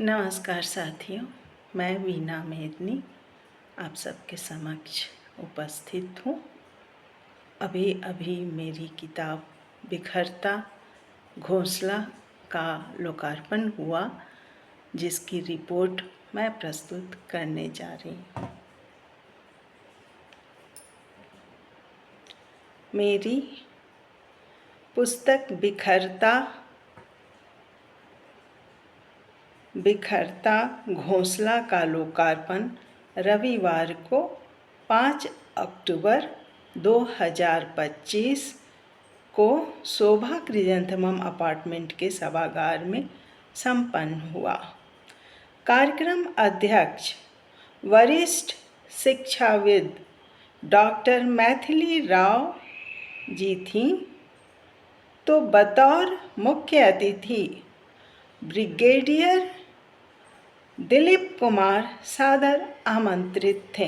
नमस्कार साथियों, मैं वीना मेदनी आप सबके समक्ष उपस्थित हूँ। अभी अभी मेरी किताब बिखरता घोंसला का लोकार्पण हुआ, जिसकी रिपोर्ट मैं प्रस्तुत करने जा रही हूँ। मेरी पुस्तक बिखरता घोंसला का लोकार्पण रविवार को 5 अक्टूबर 2025 को शोभा क्रिजेंथेमम अपार्टमेंट के सभागार में संपन्न हुआ। कार्यक्रम अध्यक्ष वरिष्ठ शिक्षाविद डॉक्टर मैथिली राव जी थीं, तो बतौर मुख्य अतिथि ब्रिगेडियर दिलीप कुमार सादर आमंत्रित थे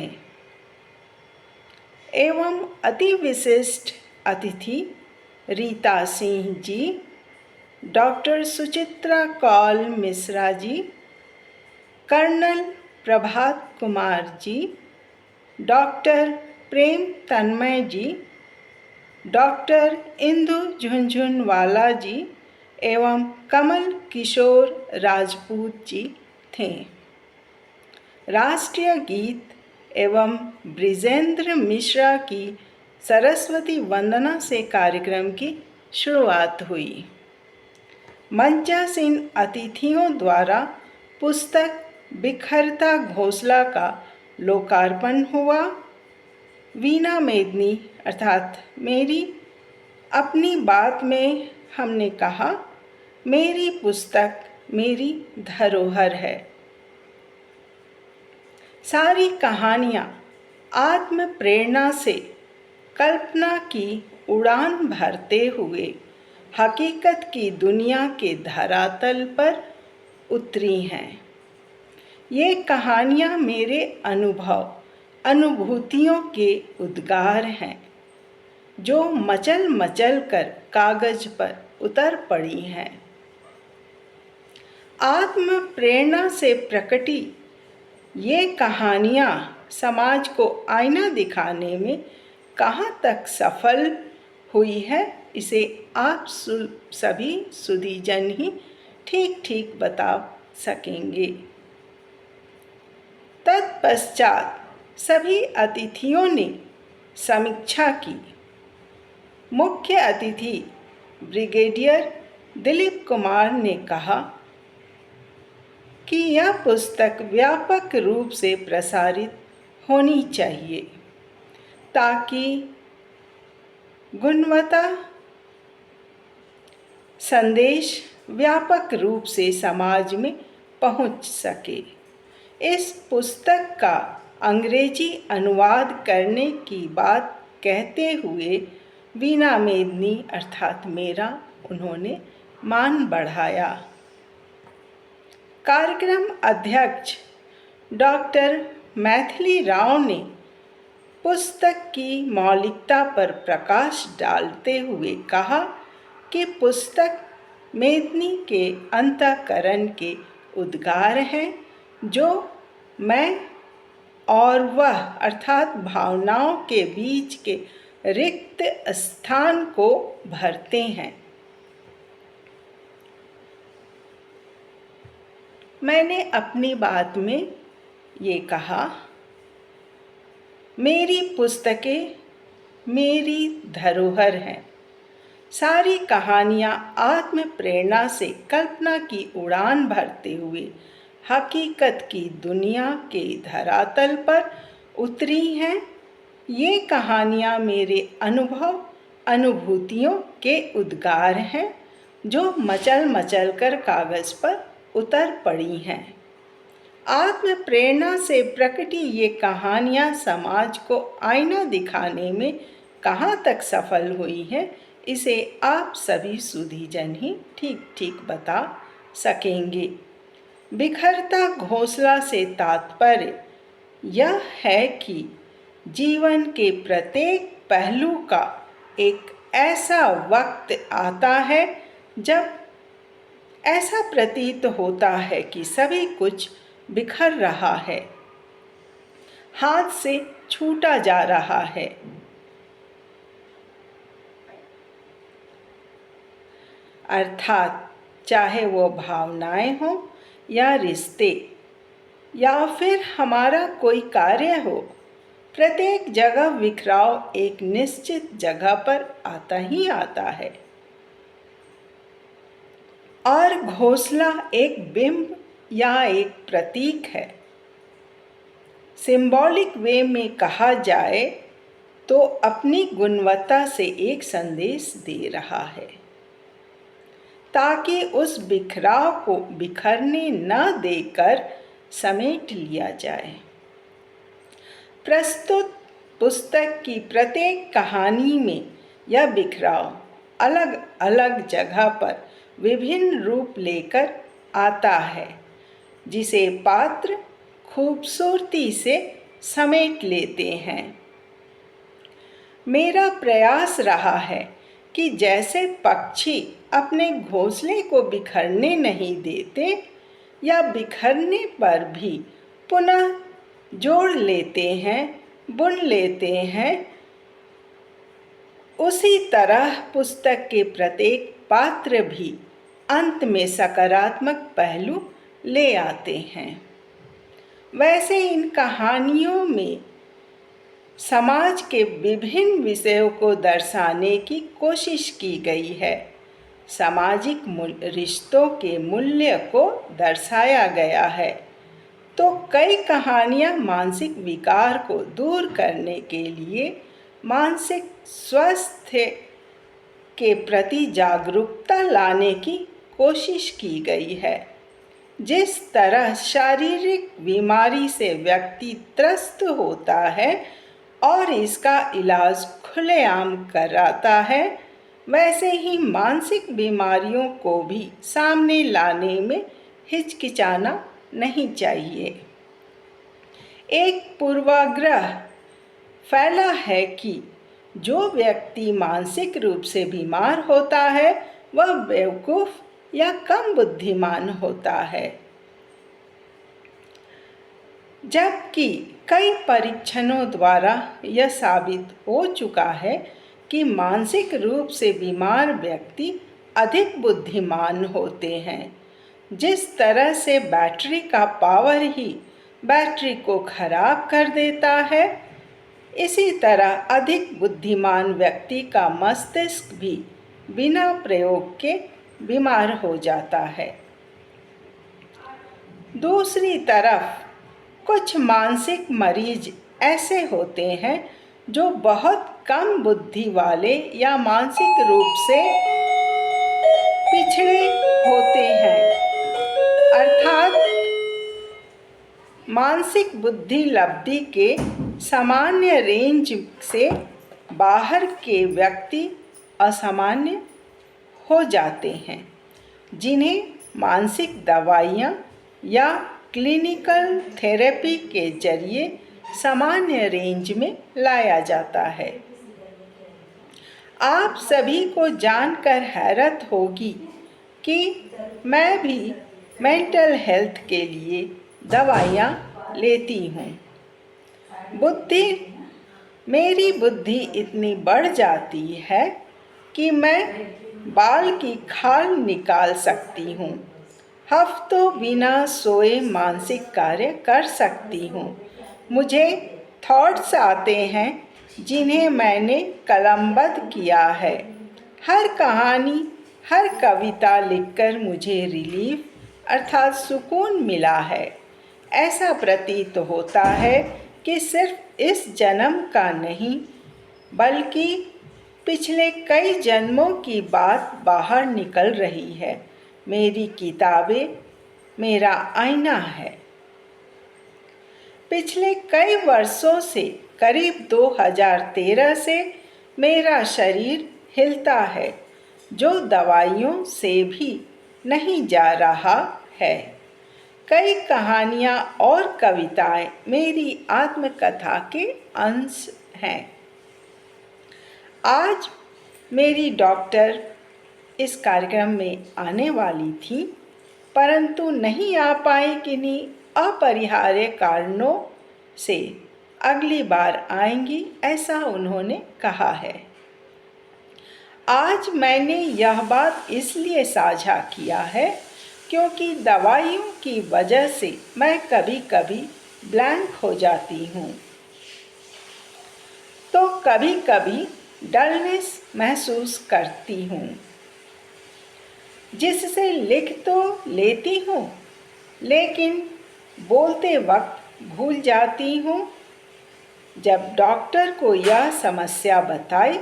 एवं अति विशिष्ट अतिथि Rita Singh ji, doctor Suchitra Kaul Mishra ji, colonel Prabhat Kumar ji, doctor प्रेम तन्मय जी, डॉक्टर इंदु झुनझुनवाला जी एवं कमल किशोर राजपूत जी थे। राष्ट्रीय गीत एवं ब्रिजेंद्र मिश्रा की सरस्वती वंदना से कार्यक्रम की शुरुआत हुई। मंचासीन अतिथियों द्वारा पुस्तक बिखरता घोंसला का लोकार्पण हुआ। वीना मेदनी अर्थात मेरी अपनी बात में हमने कहा, मेरी पुस्तक मेरी धरोहर है। सारी कहानियाँ आत्म प्रेरणा से कल्पना की उड़ान भरते हुए हकीकत की दुनिया के धरातल पर उतरी हैं। ये कहानियाँ मेरे अनुभूतियों के उद्गार हैं, जो मचल मचल कर कागज पर उतर पड़ी हैं। आत्म प्रेरणा से प्रकटी ये कहानियाँ समाज को आईना दिखाने में कहाँ तक सफल हुई है, इसे आप सभी सुधीजन ही ठीक ठीक बता सकेंगे। तत्पश्चात सभी अतिथियों ने समीक्षा की। मुख्य अतिथि ब्रिगेडियर दिलीप कुमार ने कहा कि यह पुस्तक व्यापक रूप से प्रसारित होनी चाहिए, ताकि गुणवत्ता संदेश व्यापक रूप से समाज में पहुंच सके। इस पुस्तक का अंग्रेजी अनुवाद करने की बात कहते हुए वीना मेदनी अर्थात मेरा उन्होंने मान बढ़ाया। कार्यक्रम अध्यक्ष डॉक्टर मैथिली राव ने पुस्तक की मौलिकता पर प्रकाश डालते हुए कहा कि पुस्तक मेदनी के अंतःकरण के उद्गार हैं, जो मैं और वह अर्थात भावनाओं के बीच के रिक्त स्थान को भरते हैं। मैंने अपनी बात में ये कहा, मेरी पुस्तकें मेरी धरोहर हैं। सारी कहानियाँ आत्म प्रेरणा से कल्पना की उड़ान भरते हुए हकीकत की दुनिया के धरातल पर उतरी हैं। ये कहानियाँ मेरे अनुभूतियों के उद्गार हैं, जो मचल मचल कर कागज़ पर उतर पड़ी हैं। आत्म प्रेरणा से प्रकटी ये कहानियाँ समाज को आईना दिखाने में कहाँ तक सफल हुई है, इसे आप सभी सुधीजन ही ठीक ठीक बता सकेंगे। बिखरता घोंसला से तात्पर्य यह है कि जीवन के प्रत्येक पहलू का एक ऐसा वक्त आता है जब ऐसा प्रतीत होता है कि सभी कुछ बिखर रहा है, हाथ से छूटा जा रहा है। अर्थात चाहे वो भावनाएं हों या रिश्ते या फिर हमारा कोई कार्य हो, प्रत्येक जगह बिखराव एक निश्चित जगह पर आता ही आता है। और घोंसला एक बिंब या एक प्रतीक है। सिंबॉलिक वे में कहा जाए तो अपनी गुणवत्ता से एक संदेश दे रहा है, ताकि उस बिखराव को बिखरने न देकर समेट लिया जाए। प्रस्तुत पुस्तक की प्रत्येक कहानी में यह बिखराव अलग अलग जगह पर विभिन्न रूप लेकर आता है, जिसे पात्र खूबसूरती से समेट लेते हैं। मेरा प्रयास रहा है कि जैसे पक्षी अपने घोंसले को बिखरने नहीं देते या बिखरने पर भी पुनः जोड़ लेते हैं, बुन लेते हैं, उसी तरह पुस्तक के प्रत्येक पात्र भी अंत में सकारात्मक पहलू ले आते हैं। वैसे इन कहानियों में समाज के विभिन्न विषयों को दर्शाने की कोशिश की गई है। सामाजिक रिश्तों के मूल्य को दर्शाया गया है, तो कई कहानियाँ मानसिक विकार को दूर करने के लिए मानसिक स्वास्थ्य के प्रति जागरूकता लाने की कोशिश की गई है। जिस तरह शारीरिक बीमारी से व्यक्ति त्रस्त होता है और इसका इलाज खुलेआम कराता है, वैसे ही मानसिक बीमारियों को भी सामने लाने में हिचकिचाना नहीं चाहिए। एक पूर्वाग्रह फैला है कि जो व्यक्ति मानसिक रूप से बीमार होता है वह बेवकूफ़ या कम बुद्धिमान होता है, जबकि कई परीक्षणों द्वारा यह साबित हो चुका है कि मानसिक रूप से बीमार व्यक्ति अधिक बुद्धिमान होते हैं। जिस तरह से बैटरी का पावर ही बैटरी को खराब कर देता है, इसी तरह अधिक बुद्धिमान व्यक्ति का मस्तिष्क भी बिना प्रयोग के बीमार हो जाता है। दूसरी तरफ कुछ मानसिक मरीज ऐसे होते हैं जो बहुत कम बुद्धि वाले या मानसिक रूप से पिछड़े होते हैं, अर्थात मानसिक बुद्धि लब्धि के सामान्य रेंज से बाहर के व्यक्ति असामान्य हो जाते हैं, जिन्हें मानसिक दवाइयाँ या क्लिनिकल थेरेपी के जरिए सामान्य रेंज में लाया जाता है। आप सभी को जानकर हैरत होगी कि मैं भी मेंटल हेल्थ के लिए दवाइयाँ लेती हूँ। मेरी बुद्धि इतनी बढ़ जाती है कि मैं बाल की खाल निकाल सकती हूँ, हफ्तों बिना सोए मानसिक कार्य कर सकती हूँ। मुझे थॉट्स आते हैं जिन्हें मैंने कलमबद्ध किया है। हर कहानी, हर कविता लिखकर मुझे रिलीफ अर्थात सुकून मिला है। ऐसा प्रतीत होता है कि सिर्फ इस जन्म का नहीं बल्कि पिछले कई जन्मों की बात बाहर निकल रही है। मेरी किताबें मेरा आईना है। पिछले कई वर्षों से, करीब 2013 से मेरा शरीर हिलता है, जो दवाइयों से भी नहीं जा रहा है। कई कहानियाँ और कविताएं मेरी आत्मकथा के अंश हैं। आज मेरी डॉक्टर इस कार्यक्रम में आने वाली थी, परंतु नहीं आ पाई किन्हीं अपरिहार्य कारणों से अगली बार आएंगी, ऐसा उन्होंने कहा है। आज मैंने यह बात इसलिए साझा किया है क्योंकि दवाइयों की वजह से मैं कभी कभी ब्लैंक हो जाती हूँ, तो कभी कभी डलनेस महसूस करती हूँ, जिससे लिख तो लेती हूँ लेकिन बोलते वक्त भूल जाती हूँ। जब डॉक्टर को यह समस्या बताई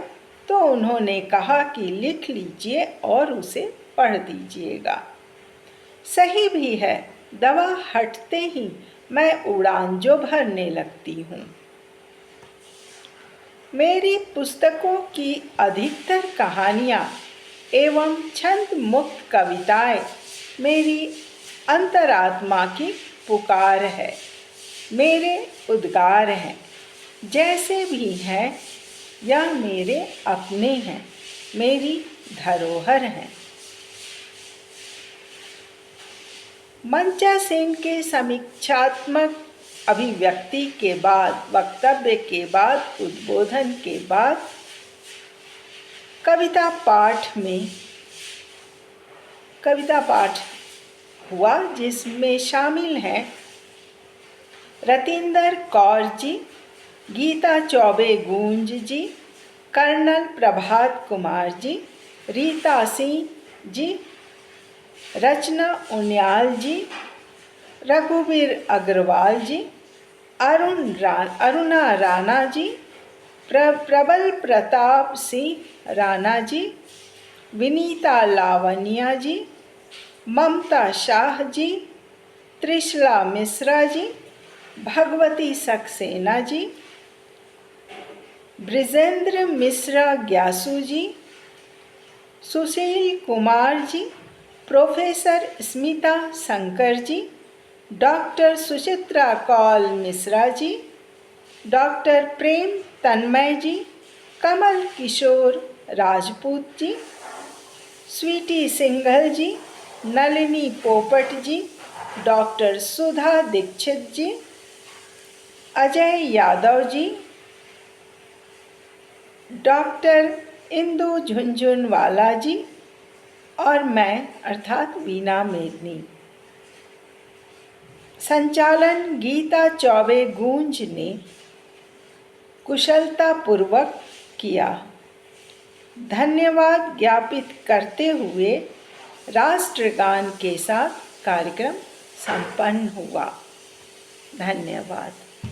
तो उन्होंने कहा कि लिख लीजिए और उसे पढ़ दीजिएगा। सही भी है, दवा हटते ही मैं उड़ान जो भरने लगती हूँ। मेरी पुस्तकों की अधिकतर कहानियाँ एवं छंद मुक्त कविताएं मेरी अंतरात्मा की पुकार है, मेरे उद्गार हैं। जैसे भी हैं यह मेरे अपने हैं, मेरी धरोहर हैं। मंचा सेन के समीक्षात्मक अभिव्यक्ति के बाद, वक्तव्य के बाद, उद्बोधन के बाद कविता पाठ हुआ, जिसमें शामिल हैं रतिंदर कौर जी, गीता चौबे गूंज जी, कर्नल प्रभात कुमार जी, रीता सिंह जी, रचना उनियाल जी, रघुवीर अग्रवाल जी, अरुणा राणा जी, प्रबल प्रताप सिंह राणा जी, विनीता लावनिया जी, ममता शाह जी, त्रिशला मिश्रा जी, भगवती सक्सेना जी, ब्रिजेंद्र मिश्रा ग्यासु जी, Sushil Kumar ji, professor Smita Shankar ji, doctor Suchitra Kaul Mishra ji, doctor प्रेम तन्मय जी, कमल किशोर राजपूत जी, स्वीटी सिंघल जी, नलिनी पोपट जी, डॉक्टर सुधा दीक्षित जी, अजय यादव जी, डॉक्टर इंदु झुंझुनवाला जी और मैं अर्थात वीणा मेदनी। संचालन गीता चौबे गूंज ने कुशलतापूर्वक किया। धन्यवाद ज्ञापित करते हुए राष्ट्रगान के साथ कार्यक्रम संपन्न हुआ। धन्यवाद।